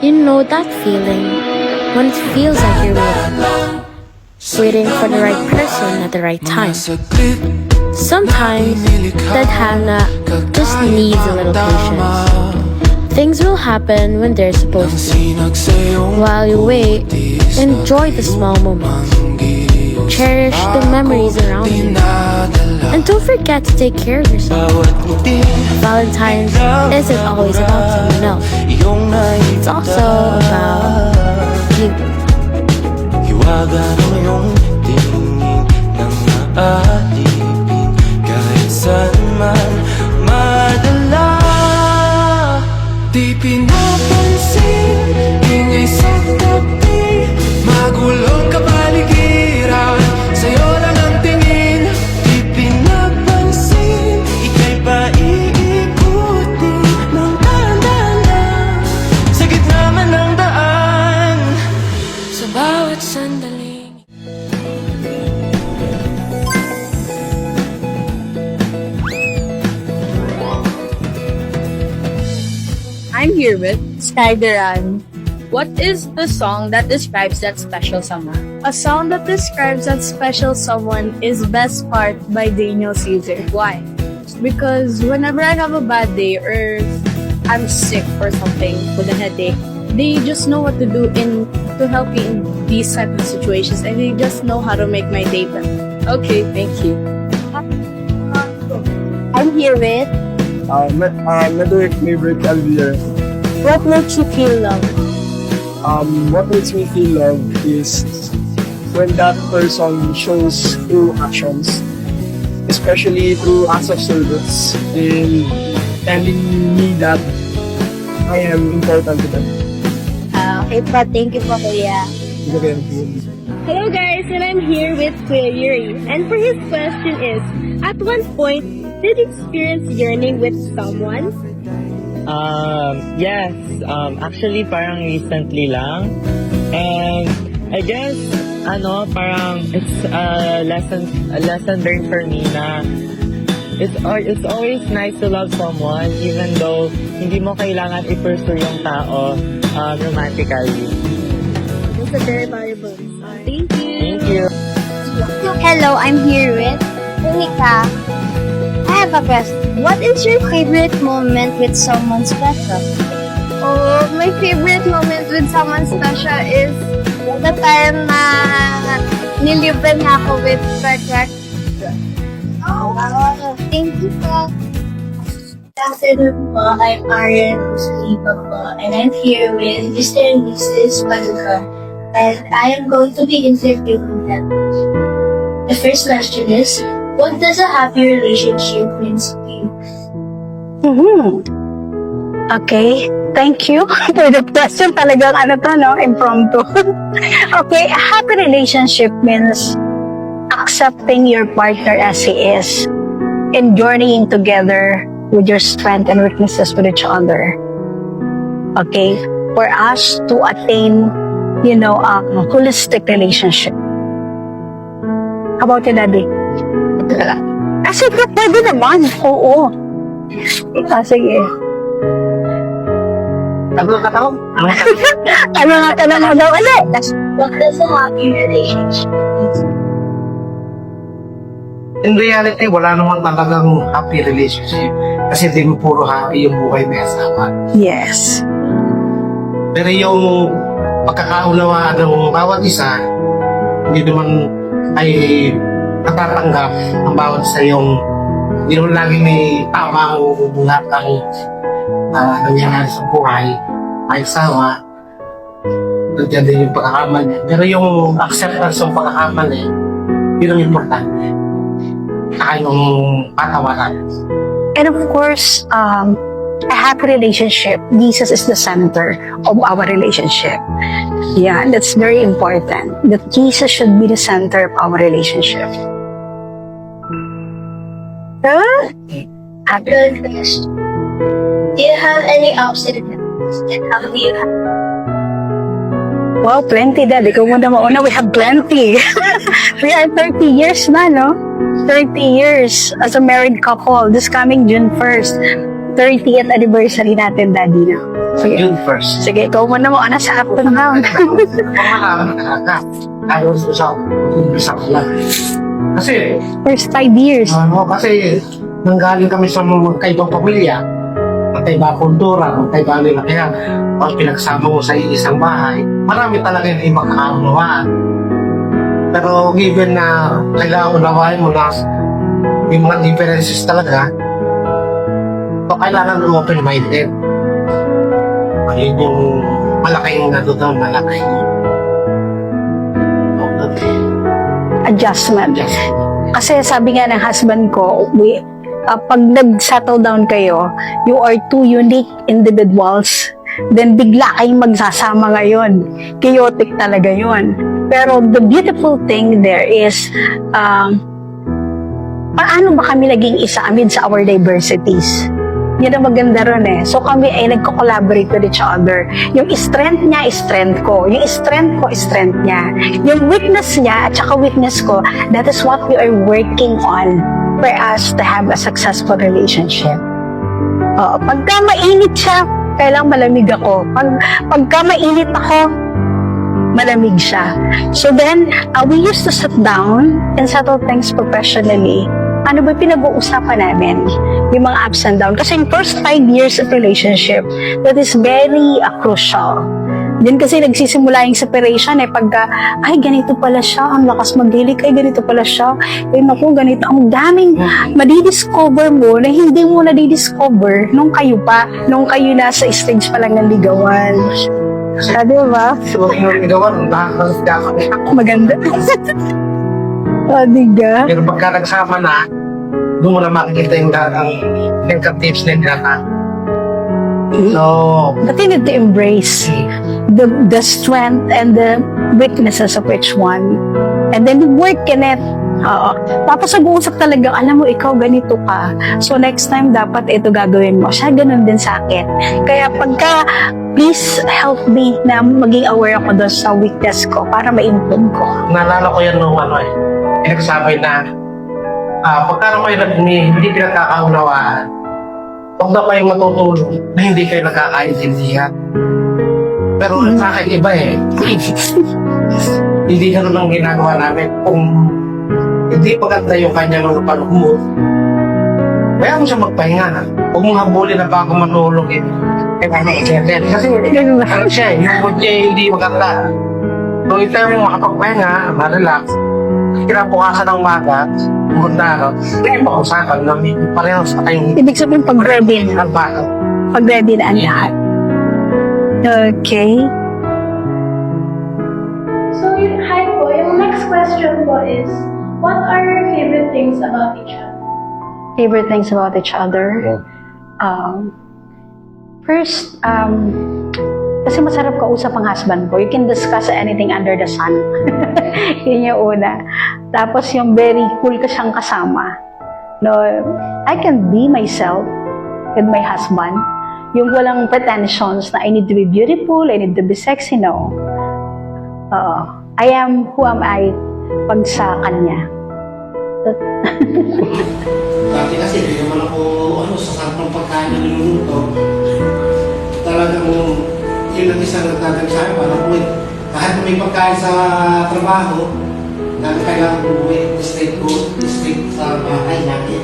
You know that feeling when it feels like you're waiting for the right person at the right time. Sometimes tadhana just needs a little patience. Things will happen when they're supposed to. While you wait, enjoy the small moments. Cherish the memories around you. And don't forget to take care of yourself. Valentine's isn't always about someone else. It's also about you. Hiwaga mo yung tingin ng aalipin kahit saan man madala. Di pinapansin, ingay sa tabi, magulong kapaligiran, sa'yo lang ang tingin. Di pinapansin, ika'y paiikutin ng dahan-dahan sa gitna man ng daan, sa bawat sandaling. I'm here with Skyderan. What is the song that describes that special someone? A song that describes that special someone is Best Part by Daniel Caesar. Why? Because whenever I have a bad day or I'm sick or something with a headache, they just know what to do to help me in these type of situations, and they just know how to make my day better. Okay, thank you. I'm here with Another favorite Alvira. What Makes You Feel Love. What makes me feel love is when that person shows through actions, especially through acts of service, in telling me that I am important to them. Okay po, thank you po kuya. Hello guys, and I'm here with Kuya Yuri. And for his question is, at one point, did you experience yearning with someone? Yes. Actually, parang recently lang. And I guess, parang it's a lesson learned for me na it's always nice to love someone even though hindi mo kailangan i-pursue yung tao romantically. That's a very valuable insight. Thank you. Thank you. Hello, I'm here with Monica. I have a question. What is your favorite moment with someone special? Oh, my favorite moment with someone special is the time na nilibre niya ako with Crack. Thank you po. Good afternoon po. I'm Arian Muslipa po, and I'm here with Mr. and Mrs. Paluka, and I am going to be interviewing them. The first question is, what does a happy relationship mean to you? Okay, thank you for the question. Talagang impromptu. Okay, a happy relationship means accepting your partner as he is and journeying together with your strengths and weaknesses with each other. Okay, for us to attain, a holistic relationship. How about you, Daddy? Kasi pwede naman. Oo. Sige. Ano nga tanong mo daw ulit? What does a happy relationship mean to you? In reality, wala naman talagang happy relationship kasi di mo puro happy yung buhay may asawa. Yes. Pero yung pagkakaunawaan ng bawat isa, hindi naman ay natatanggap ang bawat isa yung hindi naman lagi may tamang lahat ng nangyayari sa buhay, may asawa, nandiyan din yung pagkakamali. Pero yung acceptance ng pagkakamali, yun ang importante. Saka yung patawaran. And of course, a happy relationship, Jesus is the center of our relationship. Yeah, that's very important. That Jesus should be the center of our relationship. Huh? Good question. Do you have any ups and downs, and how do you have? Wow, plenty, Dad. Ikaw muna mauna. We have plenty. We are 30 years na, no? 30 years as a married couple. This coming June 1st. 30th anniversary natin, Daddy, na. Sige. Yun first. Sige, ikaw muna mo, ano, sa after round. Pangalaman na ayaw sa lang. Kasi, First 5 years. kasi nanggaling kami sa mga magkaibang pamilya, magkaibang kultura, magkaibang nila. Kaya, pag pinagsama mo sa isang bahay, marami talaga yung makakaunawaan. Pero given na kailangan unawain mo na yung mga differences talaga, so kailangan open-minded. Ayun yung malaking doon, malaking Adjustment. Kasi sabi nga ng husband ko, pag nag-settle down kayo, you are two unique individuals. Then bigla kayong magsasama ngayon. Chaotic talaga yun. Pero the beautiful thing there is, paano ba kami naging isa amid sa our diversities? Yan ang maganda ron eh. So kami ay nagko-collaborate with each other. Yung strength niya, strength ko. Yung strength ko, strength niya. Yung weakness niya at saka weakness ko, that is what we are working on for us to have a successful relationship. Pagka mainit siya, kailangang malamig ako. Pagka mainit ako, malamig siya. So then, we used to sit down and settle things professionally. Ano ba pinag-uusapan namin? Yung mga ups and downs. Kasi yung first 5 years of relationship, that is very crucial. Then kasi nagsisimula yung separation pagka, ay ganito pala siya, ang lakas maghilig, ay ganito pala siya, ay naku, ganito, ang daming madidiscover mo na hindi mo nadidiscover nung kayo nasa stage pa lang ng ligawan. Sabi ba? So, yung ligawan, Maganda. Diga? pero pagka nagsama na, doon mo na makikita yung tips na nila. So, But you need to embrace the strength and the weaknesses of each one. And then work in it. Tapos nag-uusap talaga, alam mo, ikaw ganito ka. So next time, dapat ito gagawin mo. Siya ganun din sa akin. Kaya pagka, please help me na maging aware ako doon sa weakness ko para ma-improve ko. naalala ko yan nung pinagsabi na pagka kayo hindi pinagkakaunawaan, huwag na kayong matutulong na hindi kayo nagkakaintindihan. Pero sa akin iba hindi ganun ang ginagawa namin. Kung hindi maganda yung kanyang mga panumot, kaya mo siya magpahinga na. Huwag mong habulin na bago matulog kasi ano siya yung mood niya hindi maganda. So ito yung makapagpahinga, ma-relax, kinabukasan ng maga, maganda hindi pa usapan na pareho sa kayong Ibig sabihin pag-ready na. albato. Pag-ready na ang lahat. Okay. So, hi po. Yung next question po is, what are your favorite things about each other? Favorite things about each other? First, kasi masarap kausap ang husband ko. You can discuss anything under the sun. Yun yung una. Tapos yung very cool ka siyang kasama. No, I can be myself with my husband. Yung walang pretensions na I need to be beautiful, I need to be sexy, no. I am who am I pag sa kanya. Dati kasi hindi naman ako sa sarap ng pagkain na niluluto. Talagang yun ang isang nagtatanong sa akin, parang kahit may pagkain sa trabaho, na kailangan umuwi, straight sa bahay natin.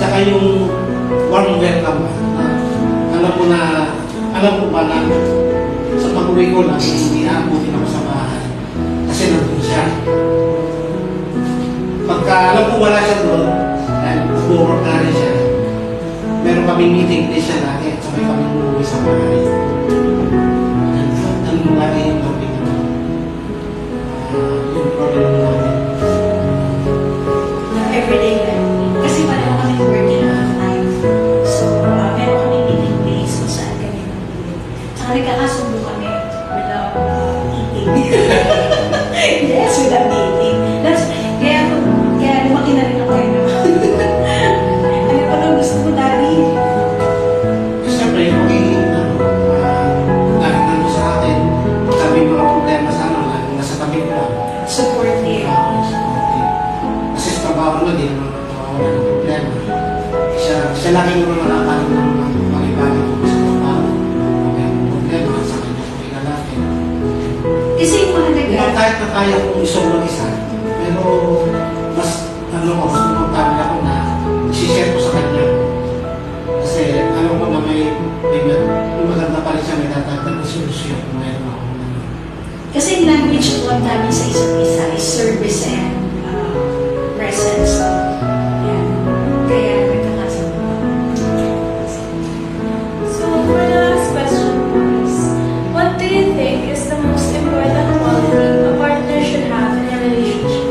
Tsaka yung warm welcome, alam ko ba na sa pag-uwi ko lang, hindi naabutin ako sa bahay. Kasi nandun siya. Pagka alam ko wala siya doon, dahil nag-work na rin siya, meron kami meeting din siya natin, sabay kami umuwi sa bahay. Nandun lagi yung topic na yung problem namin. Everyday life. Kasi pareho kami working life. So, meron kami meeting days kung saan kami nag-meet. Tsaka nagkakasundo kami without eating. Yes, without eating. Kaya lumaki na rin ako yun. Ano pa nung gusto ko, Daddy? Siyempre, yung magiging lagi nandun sa atin, sabi yung mga problema sa nasa tabi ko lang. Supportive. Kasi sa trabaho na din, wala ng problema. Siya lagi mo naman nakakaroon kaya kong isolve isa, pero mas mas komportable ako na isi-share ko sa kanya. Kasi alam ko na may maganda pa rin siya, may tatagdag na solusyon kung mayroon ako. Kasi yung language po namin sa isa't isa is service and presence. Yan. Kaya nagkakasama. So, for the last question, please, what do you think is the most important quality a partner should have in a relationship?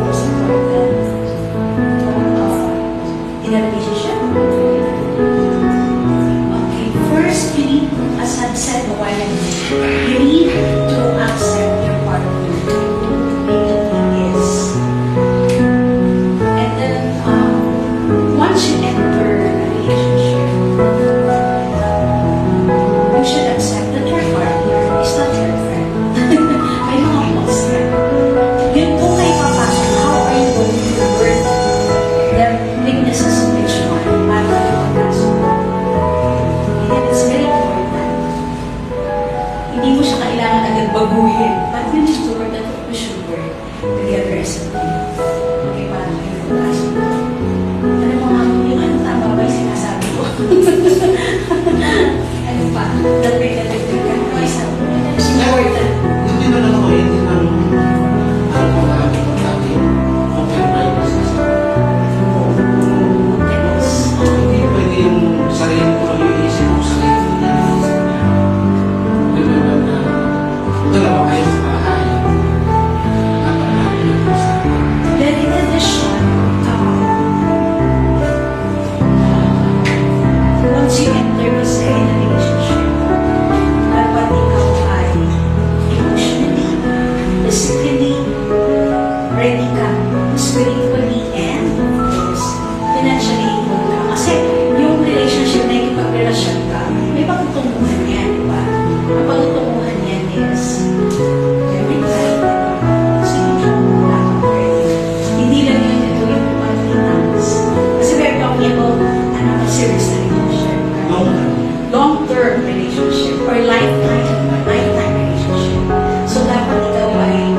Most important in a relationship. Okay, first you need, as I've said a while ago, you need to accept your partner the way he is. And then, once you enter a relationship, you should accept that your partner is not your friend. May mga pause yan. Yun kung kayo papasok, how are you going to work the weaknesses of each one para kayo magkasok? And it's very important. Hindi mo siya kailangan agad baguhin, but you need to work that we should work together as a team. Okay, para kayo magkasok. Ano mo nga, yung ano tama ba yung sinasabi ko? Ano pa? Dagdag ka. Ano ay sabi mo? It's important. Hindi na lang ako, hindi na lang ano ko na importante yung open privacy. Hindi pwede yung sarili ko lang yung isip ko, sarili ko niya. Remember na dalawa kayo sa bahay. Dapat natin yung usapan. Then in addition, once you enter kasi in a relationship, dapat ikaw ay emotionally, physically, ready ka, spiritually, and financially able ka. Kasi yung relationship na yung pagrelasyon ka, may pagtutunguhan yan, di ba? Ang pagtutunguhan yan is every time. Kasi yung dapat ready. Hindi lang yun ito yung pagkitans. Kasi we're talking about serious na relationship. Long-term relationship or lifetime relationship. So dapat ikaw ay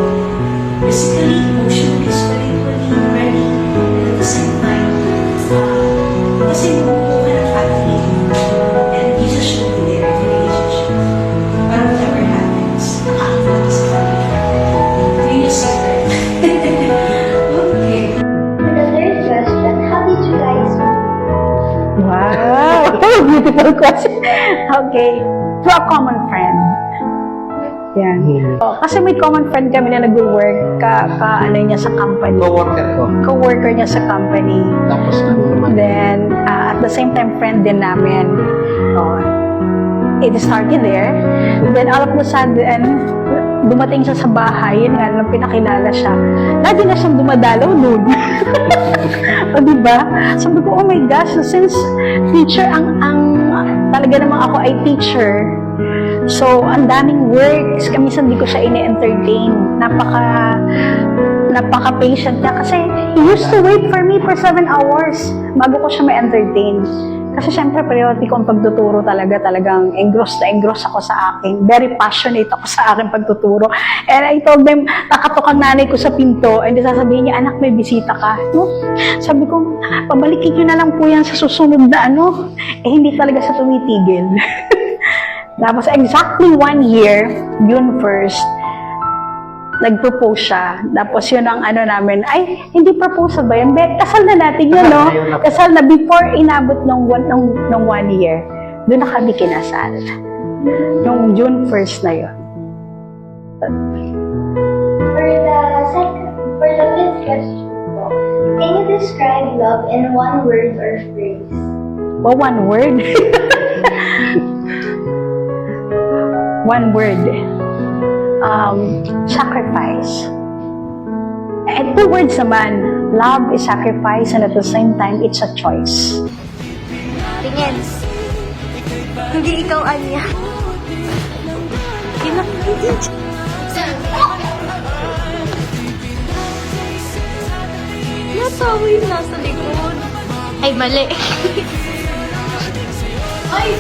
physically, emotionally, spiritually ready, and at the same time, kasi bumubuo ka ng family and you just should be there in the relationship. Para whatever happens, nakaangka ka sa family. Yun yung secret. Okay. For the third question, how did you guys meet? Wow! Beautiful question. Okay. To a common friend. Yan. Oh, kasi may common friend kami na nag-work ano niya sa company. Co-worker ko. Co-worker niya sa company. Tapos ano naman. Then, at the same time, friend din namin. Oh, it started there. Then, all of a sudden, dumating siya sa bahay, yun nga, nung pinakilala siya, lagi na siyang dumadalaw doon. O, diba? Sabi ko, oh my gosh, since teacher, talaga namang ako ay teacher, so, ang daming works, minsan di ko siya ini-entertain. Napaka-patient niya kasi he used to wait for me for 7 hours bago ko siya ma-entertain. Kasi syempre, priority ko ang pagtuturo talagang engrossed na engrossed ako sa akin. Very passionate ako sa aking pagtuturo. And I told them, nakatok ang nanay ko sa pinto, and sasabihin niya, anak, may bisita ka. No? Sabi ko, pabalikin niyo na lang po yan sa susunod na ano. Hindi talaga sa tumitigil. Tapos exactly 1 year, June 1st, nag-propose siya. Tapos yun ang ano namin, ay, hindi proposal ba yan? Kasal na natin yun, no? Kasal na before inabot ng 1 year. Doon na kami kinasal. Yung June 1st na yun. For the fifth question, can you describe love in one word or phrase? Oh, one word? One word. Sacrifice. And 2 words naman. Love is sacrifice, and at the same time, it's a choice. Tingin. Hindi ikaw, Anya. Nasawa yung nasa likod. Ay, mali. Ay,